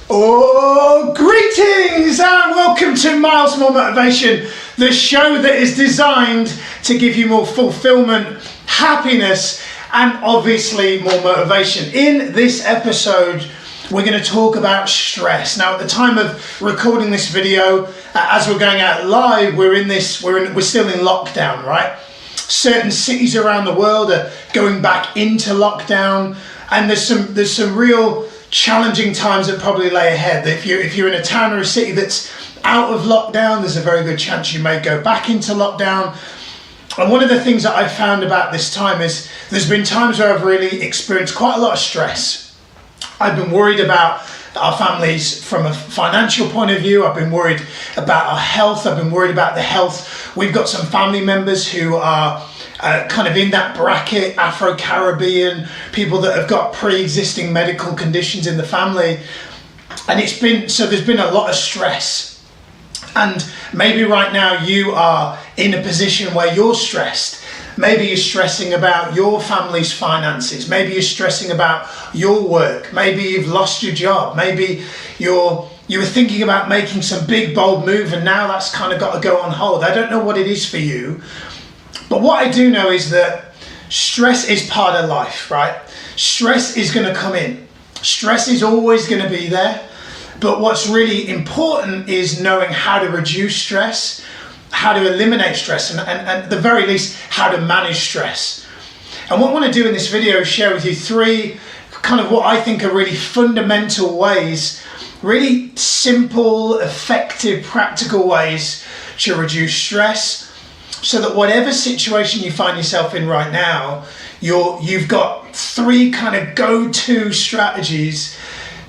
Oh, greetings and welcome to Miles More Motivation, the show that is designed to give you more fulfillment, happiness, and obviously more motivation. In this episode, we're going to talk about stress. Now, at the time of recording this video, as we're going out live, we're still in lockdown, right? Certain cities around the world are going back into lockdown, and there's some real challenging times that probably lay ahead. If you're in a town or a city that's out of lockdown, there's a very good chance you may go back into lockdown. And one of the things that I found about this time is there's been times where I've really experienced quite a lot of stress. I've been worried about our families from a financial point of view. I've been worried about our health. I've been worried about the health. We've got some family members who are kind of in that bracket, Afro-Caribbean, people that have got pre-existing medical conditions in the family. And there's been a lot of stress. And maybe right now you are in a position where you're stressed. Maybe you're stressing about your family's finances. Maybe you're stressing about your work. Maybe you've lost your job. Maybe you were thinking about making some big, bold move and now that's kind of got to go on hold. I don't know what it is for you. But what I do know is that stress is part of life, right? Stress is going to come in. Stress is always going to be there. But what's really important is knowing how to reduce stress, how to eliminate stress, and at the very least, how to manage stress. And what I want to do in this video is share with you three kind of what I think are really fundamental ways, really simple, effective, practical ways to reduce stress, so that whatever situation you find yourself in right now, you've got three kind of go-to strategies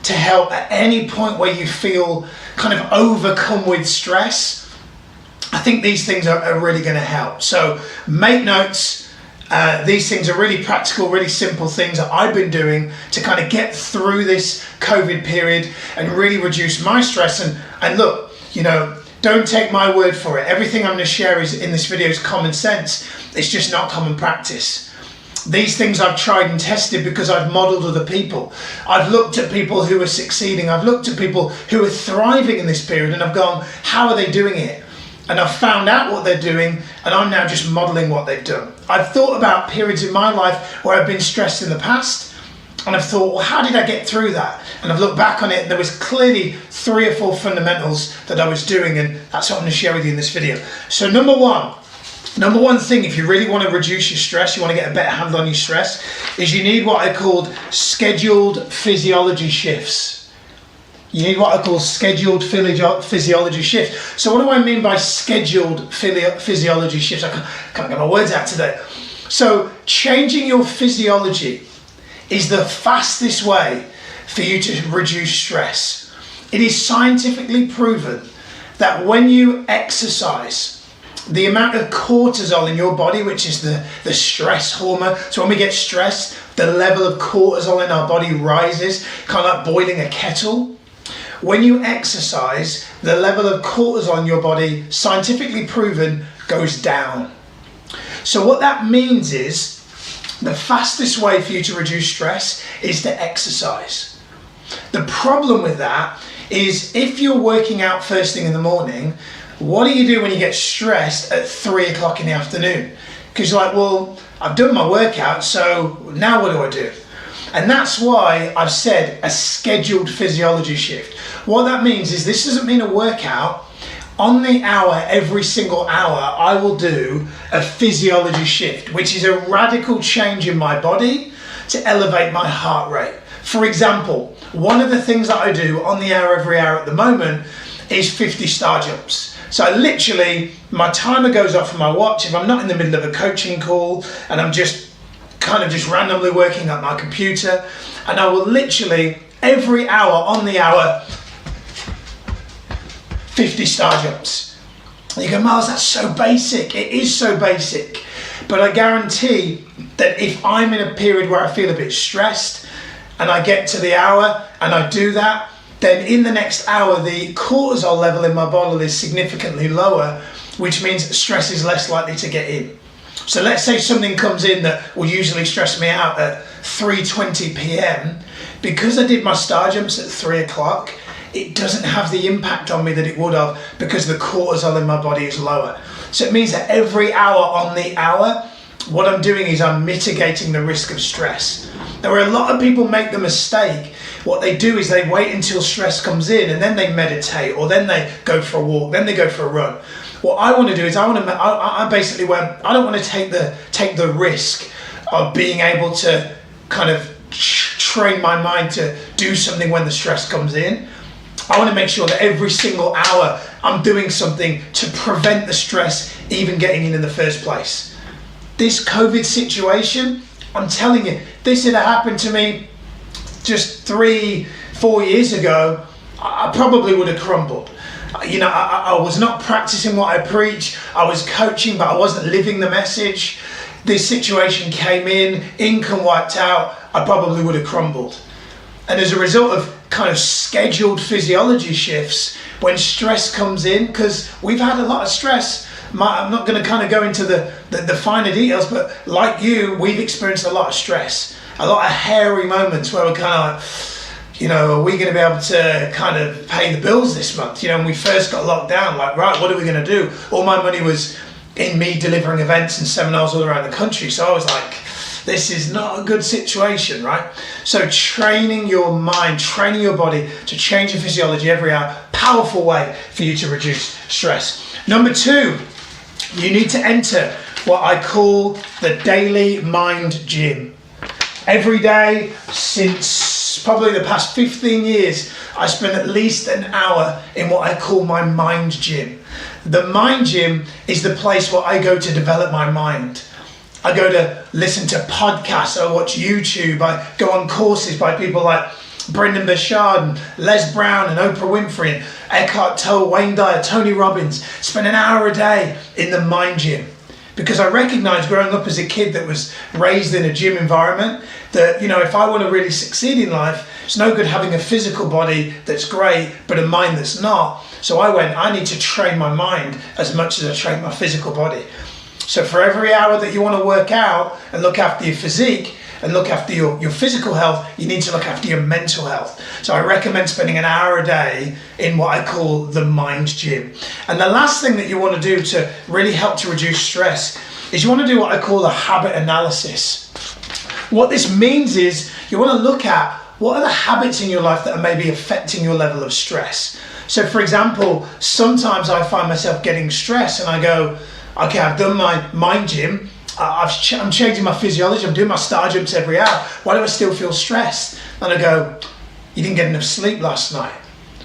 to help at any point where you feel kind of overcome with stress. I think these things are really going to help. So make notes. These things are really practical, really simple things that I've been doing to kind of get through this COVID period and really reduce my stress. And look, don't take my word for it. Everything I'm going to share in this video is common sense. It's just not common practice. These things I've tried and tested because I've modeled other people. I've looked at people who are succeeding. I've looked at people who are thriving in this period and I've gone, how are they doing it? And I've found out what they're doing and I'm now just modeling what they've done. I've thought about periods in my life where I've been stressed in the past and I've thought, well, how did I get through that? And I've looked back on it and there was clearly 3 or 4 fundamentals that I was doing, and that's what I'm going to share with you in this video. So number one thing, if you really want to reduce your stress, you want to get a better handle on your stress, is you need what I called scheduled physiology shifts. You need what I call scheduled physiology shifts. So what do I mean by scheduled physiology shifts? I can't get my words out today. So changing your physiology is the fastest way for you to reduce stress. It is scientifically proven that when you exercise, the amount of cortisol in your body, which is the stress hormone, so when we get stressed, the level of cortisol in our body rises, kind of like boiling a kettle. When you exercise, the level of cortisol in your body, scientifically proven, goes down. So what that means is the fastest way for you to reduce stress is to exercise. The problem with that is if you're working out first thing in the morning, what do you do when you get stressed at 3 o'clock in the afternoon? Because you're like, well, I've done my workout, so now what do I do? And that's why I've said a scheduled physiology shift. What that means is this doesn't mean a workout. On the hour, every single hour, I will do a physiology shift, which is a radical change in my body to elevate my heart rate. For example, one of the things that I do on the hour, every hour at the moment is 50 star jumps. So my timer goes off on my watch if I'm not in the middle of a coaching call and I'm just randomly working at my computer, and I will literally every hour on the hour 50 star jumps. And you go, Miles, that's so basic. It is so basic. But I guarantee that if I'm in a period where I feel a bit stressed and I get to the hour and I do that, then in the next hour, the cortisol level in my body is significantly lower, which means stress is less likely to get in. So let's say something comes in that will usually stress me out at 3:20 p.m. Because I did my star jumps at 3 o'clock, it doesn't have the impact on me that it would have because the cortisol in my body is lower. So it means that every hour on the hour, what I'm doing is I'm mitigating the risk of stress. Now, where a lot of people make the mistake, what they do is they wait until stress comes in and then they meditate, or then they go for a walk, then they go for a run. What I want to do is I basically went, I don't want to take the risk of being able to kind of train my mind to do something when the stress comes in. I want to make sure that every single hour I'm doing something to prevent the stress even getting in the first place. This COVID situation, I'm telling you, this had happened to me just 3-4 years ago, I probably would have crumbled. You know, I was not practicing what I preach. I was coaching, but I wasn't living the message. This situation came in, income wiped out, I probably would have crumbled. And as a result of kind of scheduled physiology shifts, when stress comes in, because we've had a lot of stress, I'm not going to kind of go into the finer details, but like you, we've experienced a lot of stress, a lot of hairy moments where we're kind of like, you know, are we going to be able to kind of pay the bills this month? You know, when we first got locked down, like, right, what are we going to do? All my money was in me delivering events and seminars all around the country. So I was like, this is not a good situation, right? So training your mind, training your body to change your physiology every hour, powerful way for you to reduce stress. Number 2, you need to enter what I call the daily mind gym. Every day since probably the past 15 years, I spend at least an hour in what I call my mind gym. The mind gym is the place where I go to develop my mind. I go to listen to podcasts, I watch YouTube, I go on courses by people like Brendan Burchard and Les Brown and Oprah Winfrey and Eckhart Tolle, Wayne Dyer, Tony Robbins. Spend an hour a day in the mind gym. Because I recognized growing up as a kid that was raised in a gym environment that, you know, if I want to really succeed in life, it's no good having a physical body that's great, but a mind that's not. So I went, I need to train my mind as much as I train my physical body. So for every hour that you want to work out and look after your physique and look after your physical health, you need to look after your mental health. So I recommend spending an hour a day in what I call the mind gym. And the last thing that you want to do to really help to reduce stress is you want to do what I call a habit analysis. What this means is you want to look at what are the habits in your life that are maybe affecting your level of stress. So for example, sometimes I find myself getting stressed and I go, okay, I've done my mind gym, I'm changing my physiology, I'm doing my star jumps every hour, why do I still feel stressed? And I go, you didn't get enough sleep last night,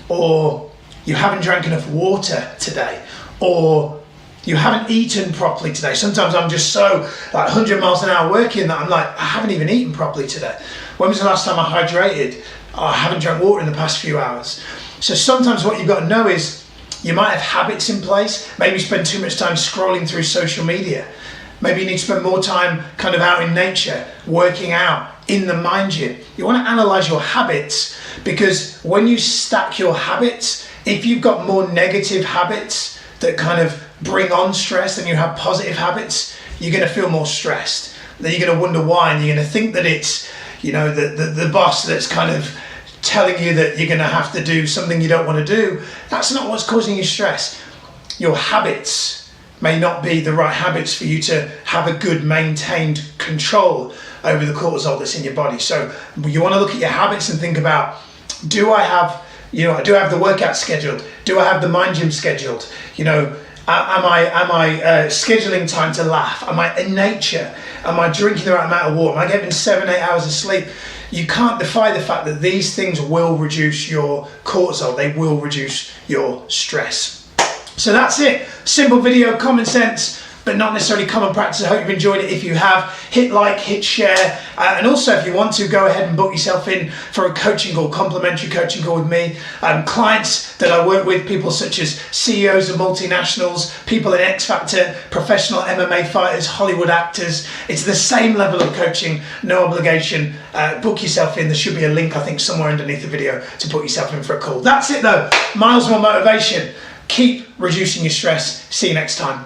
or you haven't drank enough water today, or you haven't eaten properly today. Sometimes I'm just so like 100 miles an hour working that I'm like, I haven't even eaten properly today. When was the last time I hydrated? Oh, I haven't drank water in the past few hours. So sometimes what you've got to know is you might have habits in place. Maybe you spend too much time scrolling through social media. Maybe you need to spend more time kind of out in nature, working out in the mind gym. You want to analyze your habits, because when you stack your habits, if you've got more negative habits that kind of bring on stress than you have positive habits, you're going to feel more stressed. Then you're going to wonder why, and you're going to think that it's, you know, the boss that's kind of telling you that you're going to have to do something you don't want to do. That's not what's causing you stress. Your habits may not be the right habits for you to have a good maintained control over the cortisol that's in your body. So you want to look at your habits and think about, do I have the workout scheduled? Do I have the mind gym scheduled? You know, am I scheduling time to laugh? Am I in nature? Am I drinking the right amount of water? Am I getting 7-8 hours of sleep? You can't defy the fact that these things will reduce your cortisol. They will reduce your stress. So that's it. Simple video, common sense, but not necessarily common practice. I hope you've enjoyed it. If you have, hit like, hit share. And also, if you want to, go ahead and book yourself in for a coaching call, complimentary coaching call with me. Clients that I work with, people such as CEOs of multinationals, people in X Factor, professional MMA fighters, Hollywood actors. It's the same level of coaching, no obligation. Book yourself in. There should be a link, I think, somewhere underneath the video to book yourself in for a call. That's it though. Miles more motivation. Keep reducing your stress. See you next time.